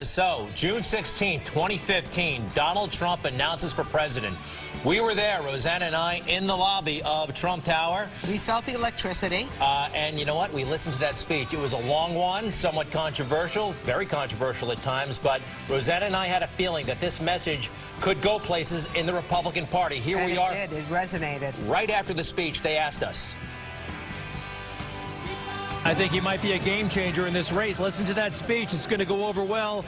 So, June 16, 2015, Donald Trump announces for president. We were there, Rosanna and I, in the lobby of Trump Tower. We felt the electricity. And you know what? We listened to that speech. It was a long one, somewhat controversial, very controversial at times, but Rosanna and I had a feeling that this message could go places in the Republican Party. Here we are. It did. It resonated. Right after the speech, they asked us. I think he might be a game changer in this race. Listen to that speech. It's going to go over well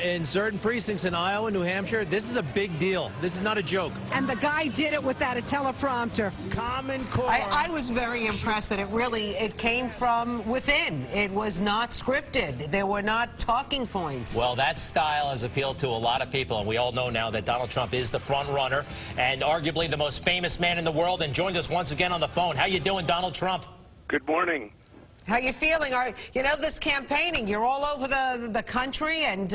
in certain precincts in Iowa, New Hampshire. This is a big deal. This is not a joke. And the guy did it without a teleprompter. Common Core. I was very impressed that it came from within. It was not scripted. There were not talking points. Well, that style has appealed to a lot of people, and we all know now that Donald Trump is the front runner and arguably the most famous man in the world, and joined us once again on the phone. How you doing, Donald Trump? Good morning. How you feeling? You know, this campaigning, you're all over the country and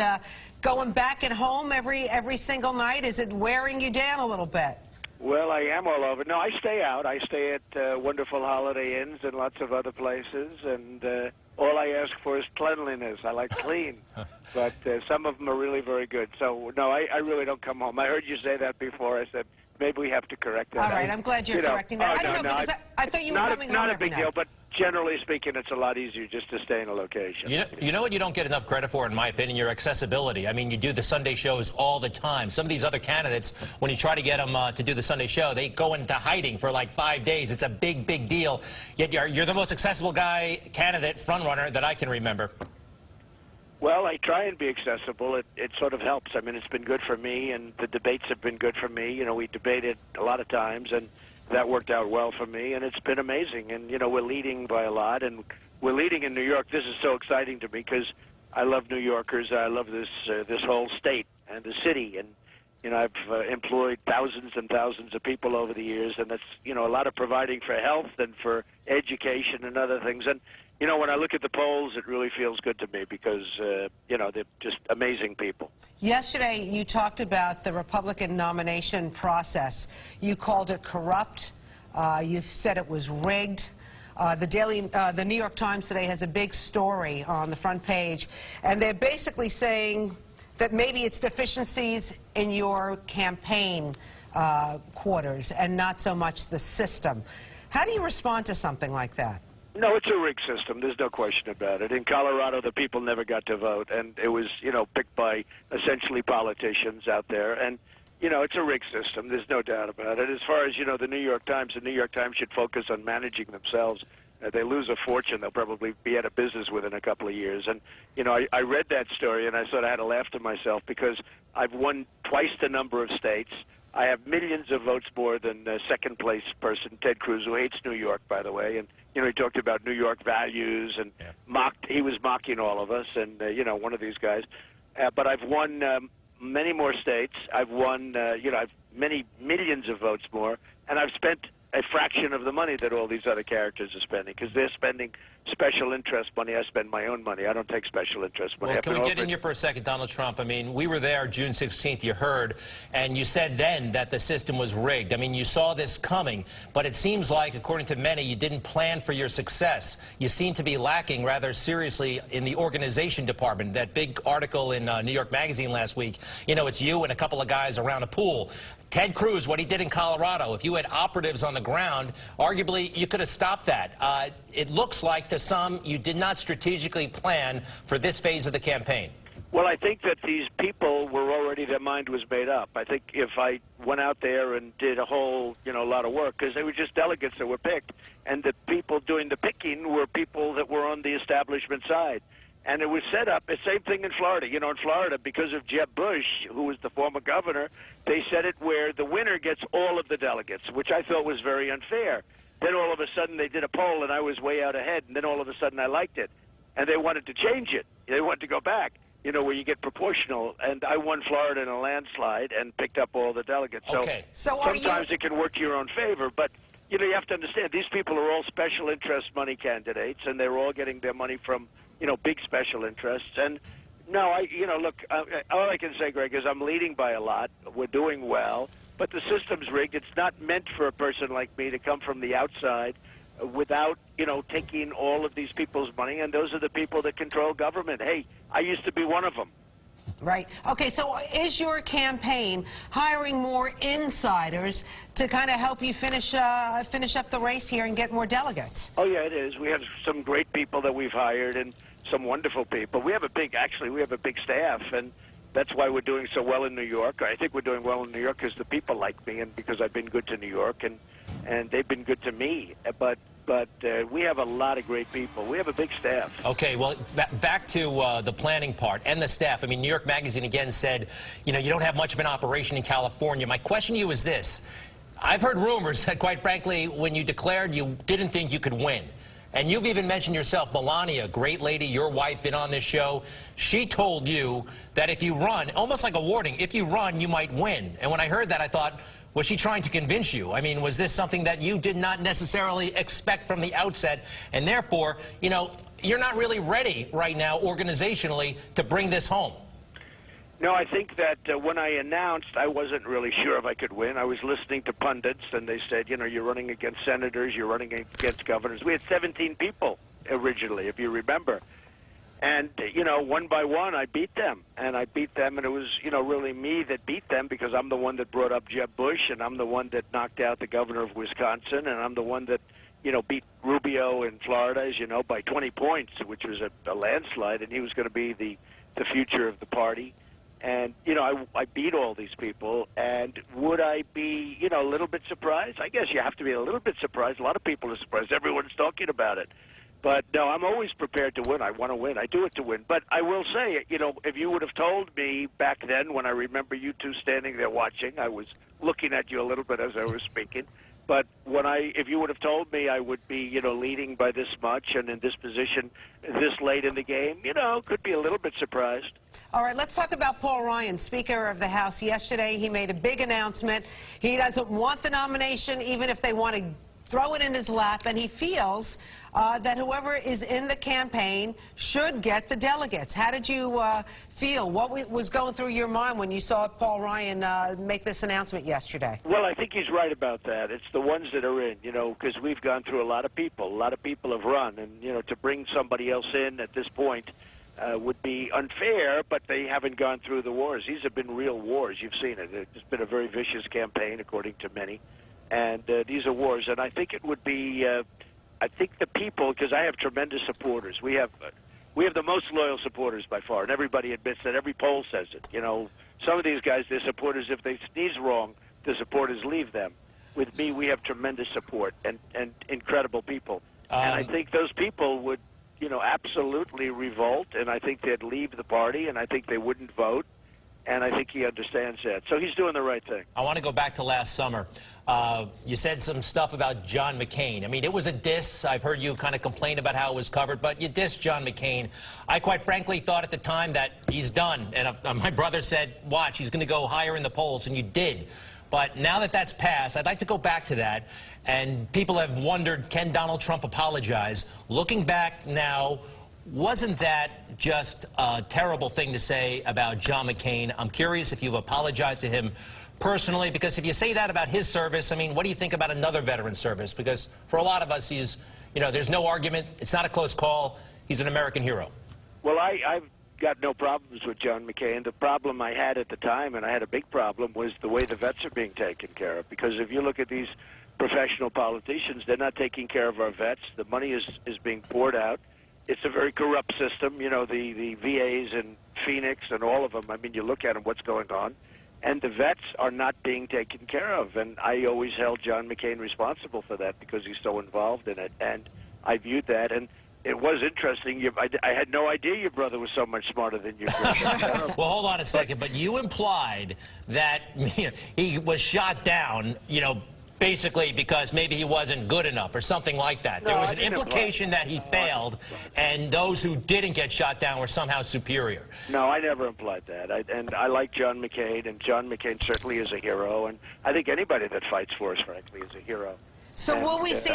going back and home every single night. Is it wearing you down a little bit? Well, I am all over. No, I stay out. I stay at wonderful Holiday Inns and lots of other places, and all I ask for is cleanliness. I like clean, but some of them are really very good. So, no, I really don't come home. I heard you say that before. I said, maybe we have to correct that. All right, I'm glad you're correcting that. I don't know, because I thought you were coming home Not a every big deal, night. but generally speaking, it's a lot easier just to stay in a location. You know what you don't get enough credit for, in my opinion? Your accessibility. I mean, you do the Sunday shows all the time. Some of these other candidates, when you try to get them to do the Sunday show, they go into hiding for like 5 days. It's a big, big deal. Yet you're the most accessible candidate, frontrunner, that I can remember. Well, I try and be accessible. It sort of helps. I mean, it's been good for me, and the debates have been good for me. You know, we debated a lot of times, and that worked out well for me, and it's been amazing. And, you know, we're leading by a lot, and we're leading in New York. This is so exciting to me because I love New Yorkers. I love this whole state and the city. And, you know, I've employed thousands and thousands of people over the years, and that's, you know, a lot of providing for health and for education and other things. And, you know, when I look at the polls, it really feels good to me because, you know, they're just amazing people. Yesterday, you talked about the Republican nomination process. You called it corrupt. You said it was rigged. The New York Times today has a big story on the front page, and they're basically saying that maybe it's deficiencies in your campaign quarters and not so much the system. How do you respond to something like that? No, it's a rigged system. There's no question about it. In Colorado, the people never got to vote, and it was, you know, picked by essentially politicians out there. And, you know, it's a rigged system. There's no doubt about it. As far as, you know, the New York Times should focus on managing themselves. They lose a fortune. They'll probably be out of business within a couple of years. And, you know, I read that story, and I sort of had to laugh to myself because I've won twice the number of states. I have millions of votes more than second-place person, Ted Cruz, who hates New York, by the way. And, you know, he talked about New York values and he was mocking all of us and, you know, one of these guys. But I've won many more states. I've won, you know, I've many millions of votes more, and I've spent a fraction of the money that all these other characters are spending because they're spending special interest money. I spend my own money. I don't take special interest money. Well, can we get in here for a second, Donald Trump? I mean, we were there June 16th, you heard, and you said then that the system was rigged. I mean, you saw this coming, but it seems like, according to many, you didn't plan for your success. You seem to be lacking rather seriously in the organization department. That big article in New York Magazine last week, you know, it's you and a couple of guys around a pool. Ted Cruz, what he did in Colorado, if you had operatives on the ground, arguably you could have stopped that. It looks like to some you did not strategically plan for this phase of the campaign. Well, I think that these people were already, their mind was made up. I think if I went out there and did a whole, you know, lot of work, because they were just delegates that were picked, and the people doing the picking were people that were on the establishment side. And it was set up, the same thing in Florida. You know, in Florida, because of Jeb Bush, who was the former governor, they set it where the winner gets all of the delegates, which I thought was very unfair. Then all of a sudden they did a poll, and I was way out ahead, and then all of a sudden I liked it. And they wanted to change it. They wanted to go back, you know, where you get proportional. And I won Florida in a landslide and picked up all the delegates. Okay. So sometimes it can work to your own favor, but you know, you have to understand, these people are all special interest money candidates, and they're all getting their money from, you know, big special interests. And no, you know, look, all I can say, Greg, is I'm leading by a lot. We're doing well, but the system's rigged. It's not meant for a person like me to come from the outside without, you know, taking all of these people's money, and those are the people that control government. Hey, I used to be one of them. Right. Okay, so is your campaign hiring more insiders to kind of help you finish up the race here and get more delegates? Oh, yeah, it is. We have some great people that we've hired and some wonderful people. We have a big staff, and that's why we're doing so well in New York. I think we're doing well in New York because the people like me and because I've been good to New York, and they've been good to me. But we have a lot of great people. We have a big staff. Okay, well, back to the planning part and the staff. I mean, New York Magazine again said, you know, you don't have much of an operation in California. My question to you is this. I've heard rumors that, quite frankly, when you declared, you didn't think you could win. And you've even mentioned yourself, Melania, great lady, your wife, been on this show. She told you that if you run, almost like a warning, if you run, you might win. And when I heard that, I thought, was she trying to convince you? I mean, was this something that you did not necessarily expect from the outset? And therefore, you know, you're not really ready right now, organizationally, to bring this home. No, I think that when I announced, I wasn't really sure if I could win. I was listening to pundits, and they said, you know, you're running against senators, you're running against governors. We had 17 people originally, if you remember. And, you know, one by one, I beat them. And I beat them, and it was, you know, really me that beat them because I'm the one that brought up Jeb Bush, and I'm the one that knocked out the governor of Wisconsin, and I'm the one that, you know, beat Rubio in Florida, as you know, by 20 points, which was a landslide, and he was going to be the future of the party. And, you know, I beat all these people, and would I be, you know, a little bit surprised? I guess you have to be a little bit surprised. A lot of people are surprised. Everyone's talking about it. But, no, I'm always prepared to win. I want to win. I do it to win. But I will say, you know, if you would have told me back then when I remember you two standing there watching, I was looking at you a little bit as I was speaking. But if you would have told me I would be, you know, leading by this much and in this position this late in the game, you know, could be a little bit surprised. All right, let's talk about Paul Ryan, Speaker of the House. Yesterday, he made a big announcement. He doesn't want the nomination, even if they want to throw it in his lap, and he feels that whoever is in the campaign should get the delegates. How did you feel? What was going through your mind when you saw Paul Ryan make this announcement yesterday? Well, I think he's right about that. It's the ones that are in, you know, because we've gone through a lot of people. A lot of people have run, and, you know, to bring somebody else in at this point would be unfair, but they haven't gone through the wars. These have been real wars. You've seen it. It's been a very vicious campaign, according to many. And these are wars, and I think it would be, I think the people, because I have tremendous supporters. We have the most loyal supporters by far, and everybody admits that. Every poll says it. You know, some of these guys, their supporters, if they sneeze wrong, the supporters leave them. With me, we have tremendous support and incredible people. And I think those people would, you know, absolutely revolt, and I think they'd leave the party, and I think they wouldn't vote. And I think he understands that. So he's doing the right thing. I want to go back to last summer. You said some stuff about John McCain. I mean, it was a diss. I've heard you kind of complain about how it was covered, but you dissed John McCain. I quite frankly thought at the time that he's done. And my brother said, watch, he's going to go higher in the polls, and you did. But now that that's passed, I'd like to go back to that. And people have wondered, can Donald Trump apologize? Looking back now, wasn't that just a terrible thing to say about John McCain? I'm curious if you've apologized to him personally, because if you say that about his service, I mean, what do you think about another veteran service? Because for a lot of us, he's, you know, there's no argument. It's not a close call. He's an American hero. Well, I've got no problems with John McCain. The problem I had at the time, and I had a big problem, was the way the vets are being taken care of. Because if you look at these professional politicians, they're not taking care of our vets. The money is being poured out. It's a very corrupt system, you know, the VAs in Phoenix and all of them. I mean, you look at them, what's going on. And the vets are not being taken care of. And I always held John McCain responsible for that because he's so involved in it. And I viewed that. And it was interesting. I had no idea your brother was so much smarter than you. Well, hold on a second. But you implied that he was shot down, you know, basically because maybe he wasn't good enough or something like that. No, there was an implication that he failed, and those who didn't get shot down were somehow superior. No, I never implied that. And I like John McCain, and John McCain certainly is a hero, and I think anybody that fights for us, frankly, is a hero. So will we see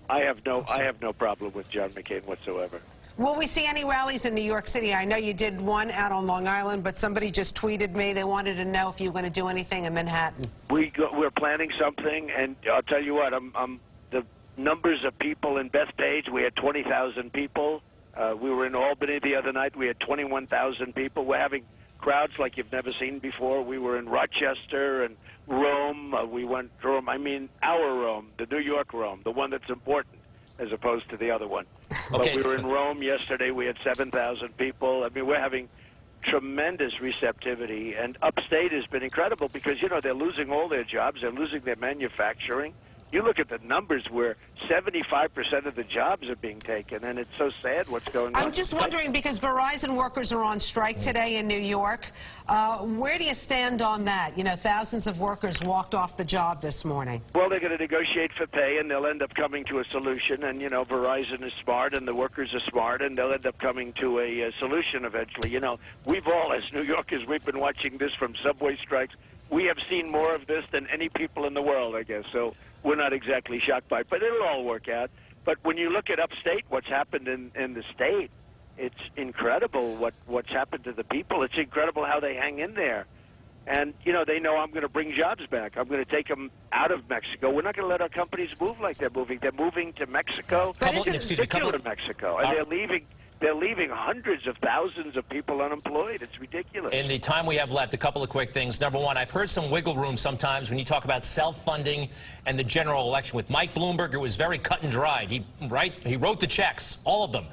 I have no problem with John McCain whatsoever. Will we see any rallies in New York City? I know you did one out on Long Island, but somebody just tweeted me. They wanted to know if you were going to do anything in Manhattan. We're planning something, and I'll tell you what, the numbers of people in Bethpage, we had 20,000 people. We were in Albany the other night. We had 21,000 people. We're having crowds like you've never seen before. We were in Rochester and Rome. We went to Rome. I mean, our Rome, the New York Rome, the one that's important as opposed to the other one. Okay. But we were in Rome yesterday. We had 7,000 people. I mean, we're having tremendous receptivity, and upstate has been incredible because, you know, they're losing all their jobs. They're losing their manufacturing. You look at the numbers where 75% of the jobs are being taken, and it's so sad what's going on. I'm just wondering, because Verizon workers are on strike today in New York, where do you stand on that? You know, thousands of workers walked off the job this morning. Well, they're going to negotiate for pay, and they'll end up coming to a solution. And, you know, Verizon is smart, and the workers are smart, and they'll end up coming to a solution eventually. You know, we've all, as New Yorkers, we've been watching this from subway strikes. We have seen more of this than any people in the world, I guess. So we're not exactly shocked by it, but it'll all work out. But when you look at upstate, what's happened in the state, it's incredible what's happened to the people. It's incredible how they hang in there. And, you know, they know I'm going to bring jobs back. I'm going to take them out of Mexico. We're not going to let our companies move like they're moving. They're moving to Mexico, particularly Mexico. And they're leaving hundreds of thousands of people unemployed. It's ridiculous. In the time we have left, a couple of quick things. Number one, I've heard some wiggle room sometimes when you talk about self-funding and the general election. With Mike Bloomberg, it was very cut and dried. He wrote the checks, all of them.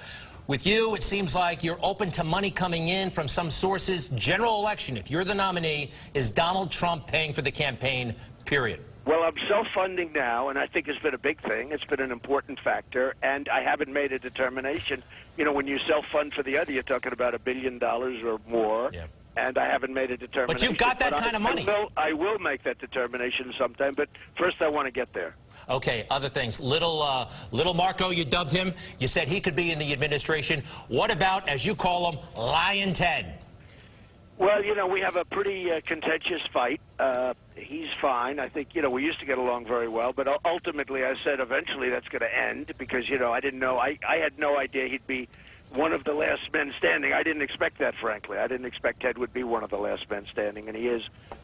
With you, it seems like you're open to money coming in from some sources. General election, if you're the nominee, is Donald Trump paying for the campaign, period? Well, I'm self-funding now, and I think it's been a big thing. It's been an important factor, and I haven't made a determination. You know, when you self-fund for the other, you're talking about $1 billion or more, yeah. And I haven't made a determination. But you've got that kind of money. I will make that determination sometime, but first I want to get there. Okay, other things. Little Marco, you dubbed him. You said he could be in the administration. What about, as you call him, Lion Ted? Well, you know, we have a pretty contentious fight. He's fine. I think, you know, we used to get along very well, but ultimately I said eventually that's going to end because, you know, I didn't know. I had no idea he'd be one of the last men standing. I didn't expect that, frankly. I didn't expect Ted would be one of the last men standing, and he is.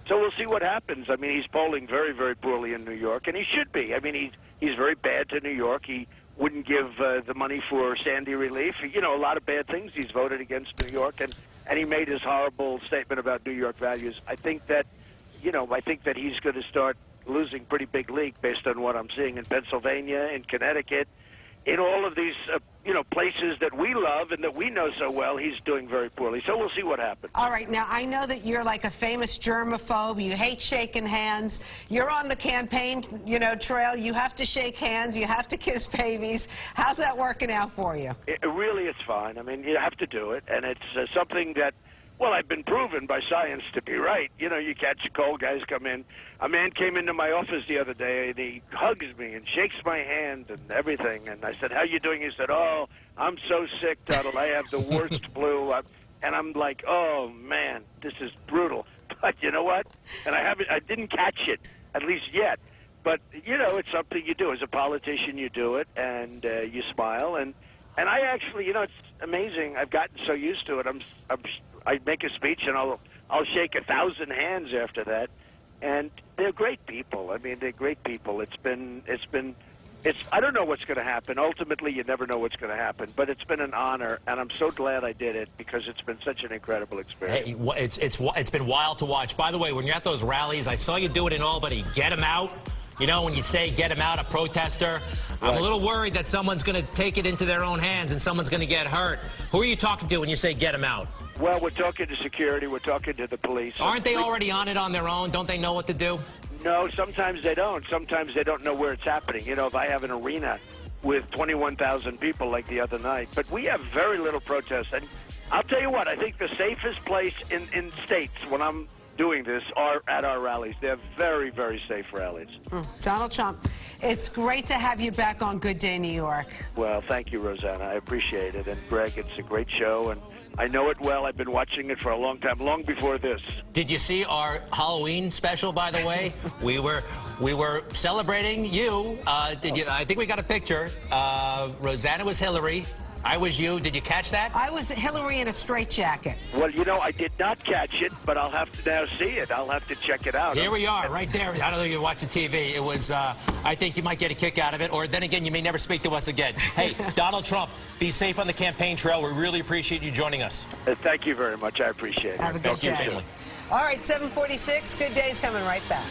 So we'll see what happens. I mean, he's polling very, very poorly in New York, and he should be. I mean, he's very bad to New York. He wouldn't give the money for Sandy relief. You know, a lot of bad things. He's voted against New York, and he made his horrible statement about New York values. I think that, you know, he's going to start losing pretty big league based on what I'm seeing in Pennsylvania, in Connecticut, in all of these, you know, places that we love and that we know so well. He's doing very poorly. So we'll see what happens. All right. Now, I know that you're like a famous germaphobe. You hate shaking hands. You're on the campaign, you know, trail. You have to shake hands. You have to kiss babies. How's that working out for you? Really, it's fine. I mean, you have to do it. And it's something that, well, I've been proven by science to be right. You know, you catch a cold, guys come in. A man came into my office the other day, and he hugs me and shakes my hand and everything. And I said, how you doing? He said, oh, I'm so sick, Donald. I have the worst flu. And I'm like, oh, man, this is brutal. But you know what? And I didn't catch it, at least yet. But, you know, it's something you do. As a politician, you do it, and you smile. And I actually, you know, it's amazing. I've gotten so used to it. I make a speech, and I'll shake 1,000 hands after that, and they're great people. I mean, they're great people. I don't know what's going to happen. Ultimately, you never know what's going to happen, but it's been an honor, and I'm so glad I did it because it's been such an incredible experience. Hey, it's been wild to watch. By the way, when you're at those rallies, I saw you do it in Albany. Get them out. You know, when you say get him out, a protester, right. I'm a little worried that someone's going to take it into their own hands and someone's going to get hurt. Who are you talking to when you say get him out? Well, we're talking to security. We're talking to the police. Aren't they already on it on their own? Don't they know what to do? No, sometimes they don't. Sometimes they don't know where it's happening. You know, if I have an arena with 21,000 people like the other night. But we have very little protest. And I'll tell you what, I think the safest place in states when I'm doing this are at our rallies. They're very, very safe rallies. Donald Trump, it's great to have you back on Good Day New York. Well, thank you, Rosanna. I appreciate it. And Greg, it's a great show, and I know it well. I've been watching it for a long time, long before this. Did you see our Halloween special, by the way? we were celebrating you. I think we got a picture. Rosanna was Hillary. I was you. Did you catch that? I was Hillary in a straitjacket. Well, you know, I did not catch it, but I'll have to now see it. I'll have to check it out. Here we are, right there. I don't know if you're watching TV. It was, I think you might get a kick out of it, or then again, you may never speak to us again. Hey, Donald Trump, be safe on the campaign trail. We really appreciate you joining us. Thank you very much. I appreciate it. Have a good Thank you, day. family. All right, 7:46. Good Day's coming right back.